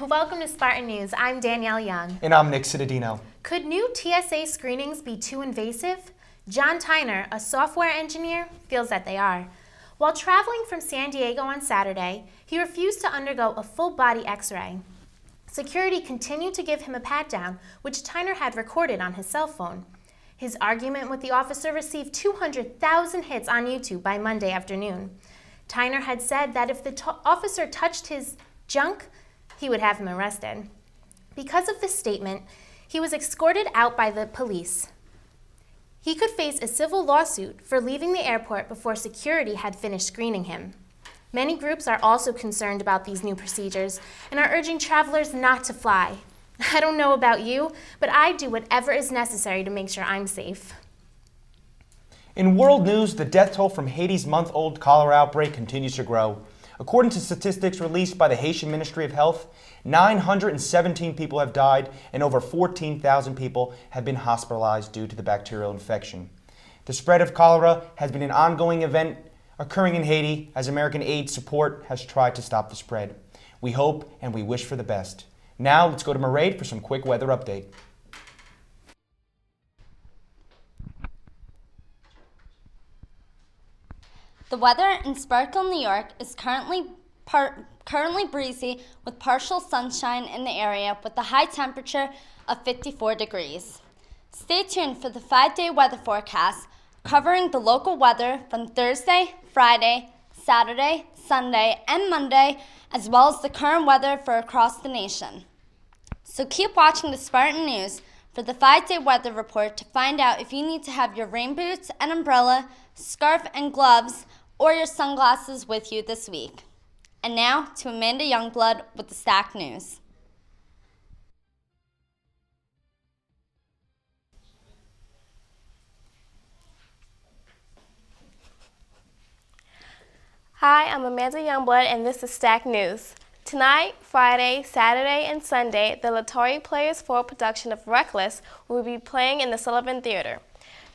Welcome to Spartan News. I'm Danielle Young. And I'm Nick Cittadino. Could new TSA screenings be too invasive? John Tyner, a software engineer, feels that they are. While traveling from San Diego on Saturday, he refused to undergo a full-body X-ray. Security continued to give him a pat-down, which Tyner had recorded on his cell phone. His argument with the officer received 200,000 hits on YouTube by Monday afternoon. Tyner had said that if the officer touched his junk, he would have him arrested. Because of this statement, he was escorted out by the police. He could face a civil lawsuit for leaving the airport before security had finished screening him. Many groups are also concerned about these new procedures and are urging travelers not to fly. I don't know about you, but I do whatever is necessary to make sure I'm safe. In world news, the death toll from Haiti's month-old cholera outbreak continues to grow. According to statistics released by the Haitian Ministry of Health, 917 people have died and over 14,000 people have been hospitalized due to the bacterial infection. The spread of cholera has been an ongoing event occurring in Haiti as American aid support has tried to stop the spread. We hope and we wish for the best. Now let's go to Mairead for some quick weather update. The weather in Sparkle, New York is currently breezy with partial sunshine in the area with a high temperature of 54 degrees. Stay tuned for the 5-day weather forecast covering the local weather from Thursday, Friday, Saturday, Sunday, and Monday, as well as the current weather for across the nation. So keep watching the Spartan News for the 5-day weather report to find out if you need to have your rain boots and umbrella, scarf and gloves, or your sunglasses with you this week. And now to Amanda Youngblood with the Stack News. Hi, I'm Amanda Youngblood and this is Stack News. Tonight, Friday, Saturday, and Sunday, the Latori Players 4 production of Reckless will be playing in the Sullivan Theater.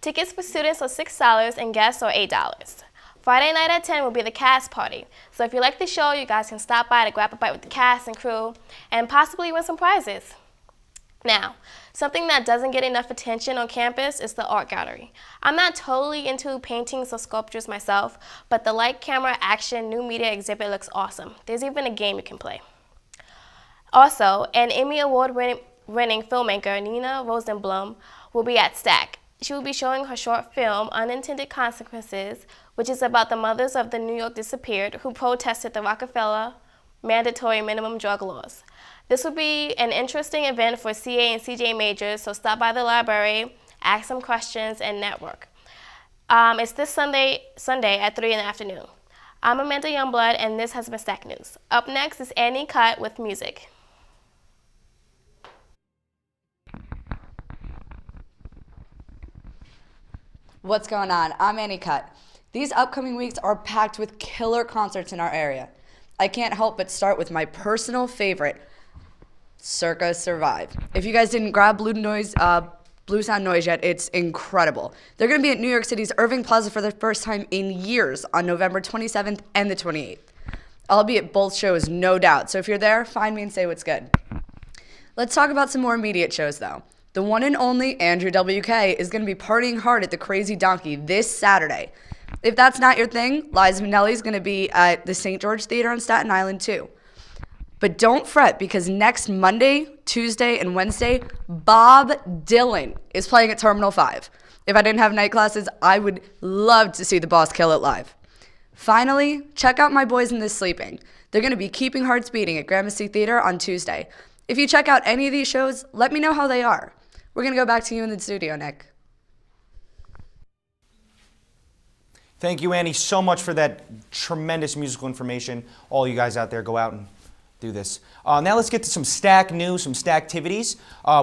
Tickets for students are $6 and guests are $8. Friday night at 10 will be the cast party. So if you like the show, you guys can stop by to grab a bite with the cast and crew and possibly win some prizes. Now, something that doesn't get enough attention on campus is the art gallery. I'm not totally into paintings or sculptures myself, but the Light Camera Action New Media exhibit looks awesome. There's even a game you can play. Also, an Emmy Award-winning filmmaker, Nina Rosenblum, will be at Stack. She will be showing her short film, Unintended Consequences, which is about the mothers of the New York disappeared who protested the Rockefeller mandatory minimum drug laws. This will be an interesting event for CA and CJ majors, so stop by the library, ask some questions, and network. It's this Sunday at 3 in the afternoon. I'm Amanda Youngblood, and this has been Stack News. Up next is Annie Cutt with music. What's going on? I'm Annie Cutt. These upcoming weeks are packed with killer concerts in our area. I can't help but start with my personal favorite, Circa Survive. If you guys didn't grab Blue Sound Noise yet, it's incredible. They're going to be at New York City's Irving Plaza for the first time in years on November 27th and the 28th. I'll be at both shows, no doubt, so if you're there, find me and say what's good. Let's talk about some more immediate shows, though. The one and only Andrew WK is going to be partying hard at the Crazy Donkey this Saturday. If that's not your thing, Liza Minnelli is going to be at the St. George Theater on Staten Island too. But don't fret, because next Monday, Tuesday, and Wednesday, Bob Dylan is playing at Terminal 5. If I didn't have night classes, I would love to see the boss kill it live. Finally, check out my boys in This Sleeping. They're going to be keeping hearts beating at Gramercy Theater on Tuesday. If you check out any of these shows, let me know how they are. We're going to go back to you in the studio, Nick. Thank you, Annie, so much for that tremendous musical information. All you guys out there, go out and do this. Now let's get to some Stack news, some Stack activities.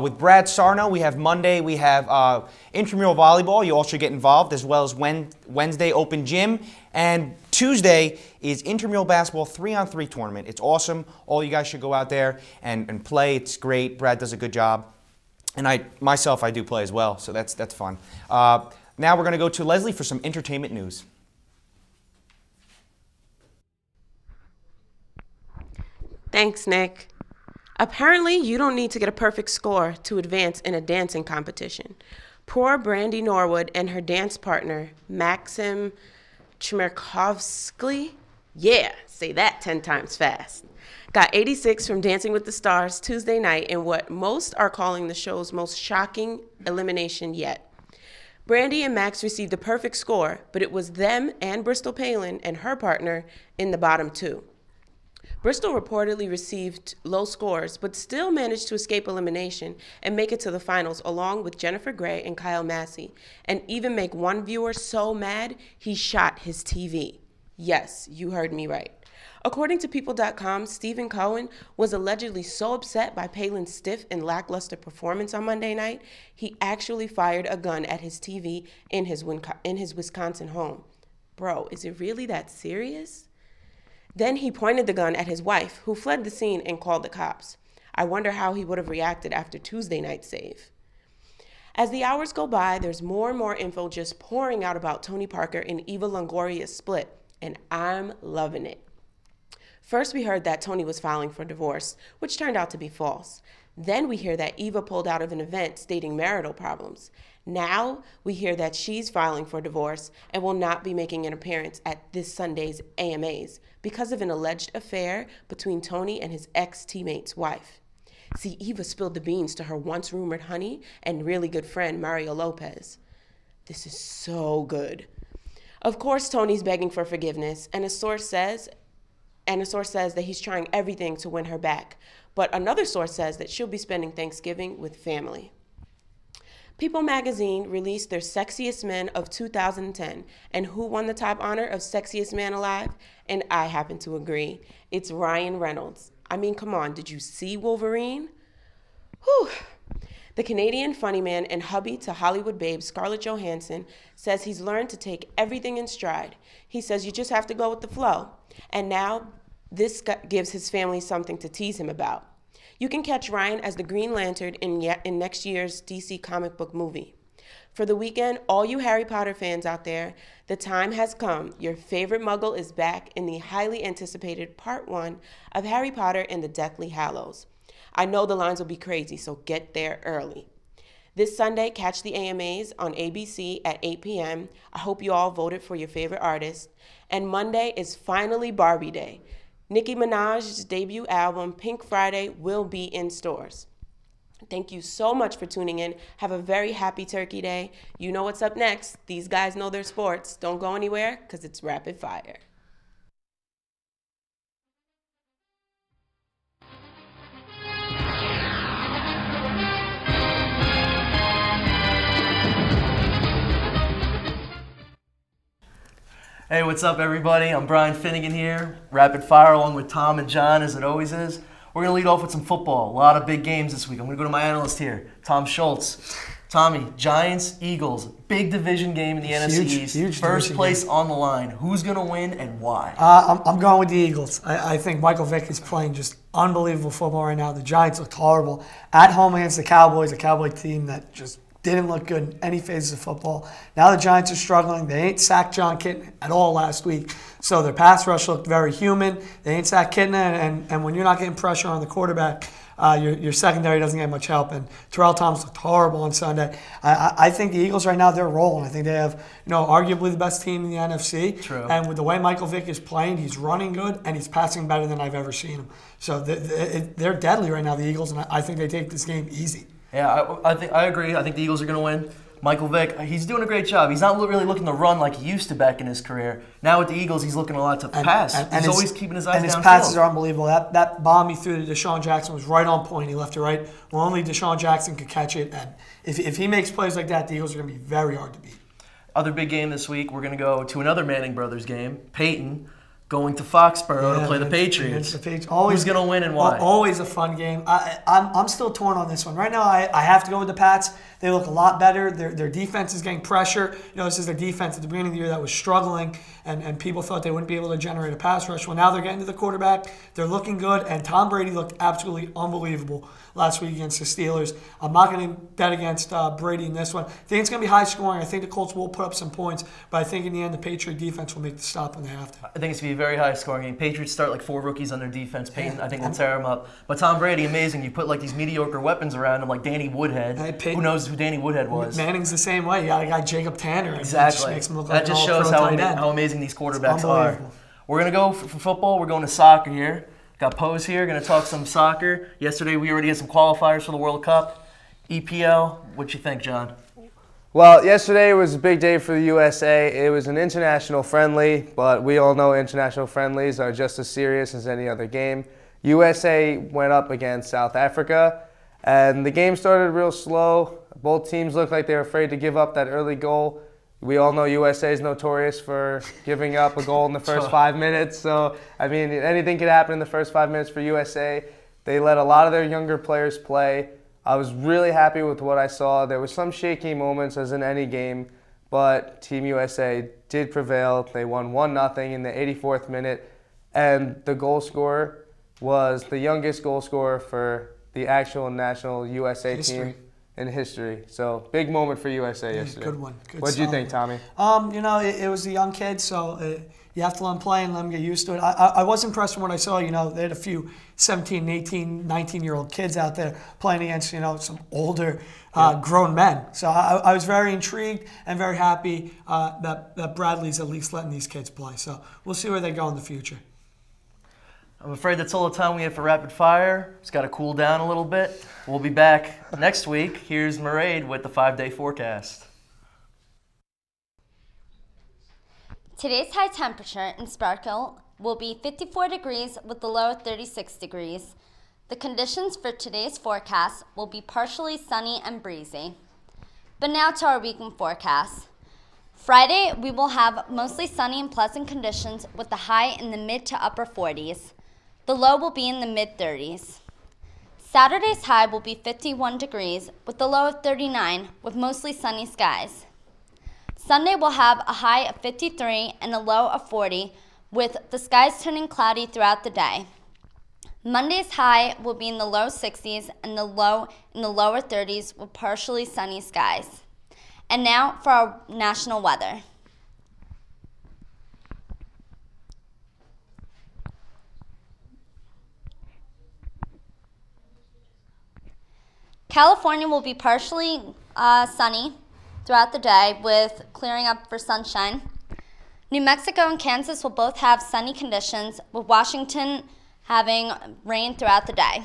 With Brad Sarno, we have Monday, we have intramural volleyball. You all should get involved, as well as Wednesday open gym. And Tuesday is intramural basketball 3-on-3 tournament. It's awesome. All you guys should go out there and play. It's great. Brad does a good job. And I do play as well, so that's fun. Now we're going to go to Leslie for some entertainment news. Thanks, Nick. Apparently, you don't need to get a perfect score to advance in a dancing competition. Poor Brandy Norwood and her dance partner, Maxim Chmerkovsky, say that 10 times fast, got 86 from Dancing with the Stars Tuesday night in what most are calling the show's most shocking elimination yet. Brandy and Max received a perfect score, but it was them and Bristol Palin and her partner in the bottom two. Bristol reportedly received low scores, but still managed to escape elimination and make it to the finals along with Jennifer Grey and Kyle Massey, and even make one viewer so mad he shot his TV. Yes, you heard me right. According to People.com, Stephen Cohen was allegedly so upset by Palin's stiff and lackluster performance on Monday night, he actually fired a gun at his TV in his Wisconsin home. Bro, is it really that serious? Then he pointed the gun at his wife, who fled the scene and called the cops. I wonder how he would have reacted after Tuesday night's save. As the hours go by, there's more and more info just pouring out about Tony Parker and Eva Longoria's split, and I'm loving it. First, we heard that Tony was filing for divorce, which turned out to be false. Then we hear that Eva pulled out of an event stating marital problems. Now we hear that she's filing for divorce and will not be making an appearance at this Sunday's AMAs because of an alleged affair between Tony and his ex-teammate's wife. See, Eva spilled the beans to her once rumored honey and really good friend Mario Lopez. This is so good. Of course, Tony's begging for forgiveness, and a source says that he's trying everything to win her back. But another source says that she'll be spending Thanksgiving with family. People magazine released their Sexiest Men of 2010, and who won the top honor of Sexiest Man Alive? And I happen to agree. It's Ryan Reynolds. I mean, come on, did you see Wolverine? Whew. The Canadian funny man and hubby to Hollywood babe Scarlett Johansson says he's learned to take everything in stride. He says you just have to go with the flow. And now this gives his family something to tease him about. You can catch Ryan as the Green Lantern in next year's DC comic book movie. For the weekend, all you Harry Potter fans out there, the time has come. Your favorite Muggle is back in the highly anticipated Part 1 of Harry Potter and the Deathly Hallows. I know the lines will be crazy, so get there early. This Sunday, catch the AMAs on ABC at 8 p.m. I hope you all voted for your favorite artist. And Monday is finally Barbie Day. Nicki Minaj's debut album, Pink Friday, will be in stores. Thank you so much for tuning in. Have a very happy Turkey Day. You know what's up next. These guys know their sports. Don't go anywhere, because it's rapid fire. Hey, what's up, everybody? I'm Brian Finnegan here, rapid fire along with Tom and John, as it always is. We're going to lead off with some football. A lot of big games this week. I'm going to go to my analyst here, Tom Schultz. Tommy, Giants, Eagles, big division game in the NFC East. Huge First place on the line. Who's going to win and why? I'm going with the Eagles. I think Michael Vick is playing just unbelievable football right now. The Giants looked horrible at home against the Cowboys, a Cowboy team that just didn't look good in any phases of football. Now the Giants are struggling. They ain't sacked John Kitna at all last week. So their pass rush looked very human. They ain't sacked Kitna, and when you're not getting pressure on the quarterback, your secondary doesn't get much help. And Terrell Thomas looked horrible on Sunday. I think the Eagles right now, they're rolling. I think they have, arguably the best team in the NFC. True. And with the way Michael Vick is playing, he's running good and he's passing better than I've ever seen him. So they're deadly right now, the Eagles, and I think they take this game easy. Yeah, I agree. I think the Eagles are going to win. Michael Vick, he's doing a great job. He's not really looking to run like he used to back in his career. Now with the Eagles, he's looking a lot to pass. He's always keeping his eyes downfield. And his passes are unbelievable. That bomb he threw to Deshaun Jackson was right on point. He left it right. Well, only Deshaun Jackson could catch it. And if he makes plays like that, the Eagles are going to be very hard to beat. Other big game this week, we're going to go to another Manning Brothers game. Peyton, going to Foxborough to play the against Patriots. the Patriots. Always, Who's going to win and why? Always a fun game. I'm still torn on this one. Right now, I have to go with the Pats. They look a lot better. Their defense is getting pressure. You know, this is their defense at the beginning of the year that was struggling, and people thought they wouldn't be able to generate a pass rush. Well, now they're getting to the quarterback. They're looking good, and Tom Brady looked absolutely unbelievable last week against the Steelers. I'm not going to bet against Brady in this one. I think it's going to be high scoring. I think the Colts will put up some points, but I think in the end the Patriot defense will make the stop when they have to. I think it's going to be very high scoring. I mean, Patriots start like 4 rookies on their defense. Payton, I think, will tear them up. But Tom Brady, amazing. You put like these mediocre weapons around him, like Danny Woodhead. Who knows who Danny Woodhead was? Manning's the same way. You got a guy, Jacob Tanner. Exactly. Just makes him look like that just shows how amazing these quarterbacks are. We're going to go for football. We're going to soccer here. Got Pose here, going to talk some soccer. Yesterday we already had some qualifiers for the World Cup. EPL, what you think, John? Well, yesterday was a big day for the USA. It was an international friendly, but we all know international friendlies are just as serious as any other game. USA went up against South Africa, and the game started real slow. Both teams looked like they were afraid to give up that early goal. We all know USA is notorious for giving up a goal in the first 5 minutes. So, I mean, anything could happen in the first 5 minutes for USA. They let a lot of their younger players play. I was really happy with what I saw. There were some shaky moments, as in any game, but Team USA did prevail. They won 1-0 in the 84th minute, and the goal scorer was the youngest goal scorer for the actual national USA team in history. So big moment for USA yesterday. Good one. What did you think, Tommy? You know, it was a young kid, so you have to let him play and let him get used to it. I was impressed with what I saw. You know, they had a few 17, 18, 19-year-old kids out there playing against, you know, some older grown men. So I was very intrigued and very happy that Bradley's at least letting these kids play. So we'll see where they go in the future. I'm afraid that's all the time we have for Rapid Fire. It's got to cool down a little bit. We'll be back next week. Here's Mairead with the 5-day forecast. Today's high temperature in Sparkle will be 54 degrees with the low of 36 degrees. The conditions for today's forecast will be partially sunny and breezy. But now to our weekend forecast. Friday, we will have mostly sunny and pleasant conditions with the high in the mid to upper 40s. The low will be in the mid-30s. Saturday's high will be 51 degrees with the low of 39 with mostly sunny skies. Sunday will have a high of 53 and a low of 40 with the skies turning cloudy throughout the day. Monday's high will be in the low 60s and the low in the lower 30s with partially sunny skies. And now for our national weather. California will be partially sunny throughout the day with clearing up for sunshine. New Mexico and Kansas will both have sunny conditions with Washington having rain throughout the day.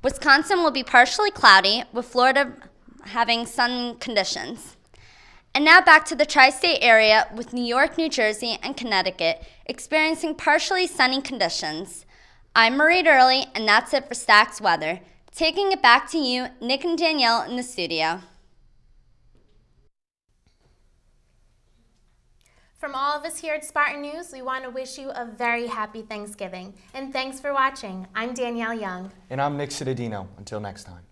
Wisconsin will be partially cloudy with Florida having sun conditions. And now back to the tri-state area with New York, New Jersey, and Connecticut experiencing partially sunny conditions. I'm Mairead Early, and that's it for Stack's Weather. Taking it back to you, Nick and Danielle in the studio. From all of us here at Spartan News, we want to wish you a very happy Thanksgiving. And thanks for watching. I'm Danielle Young. And I'm Nick Cittadino. Until next time.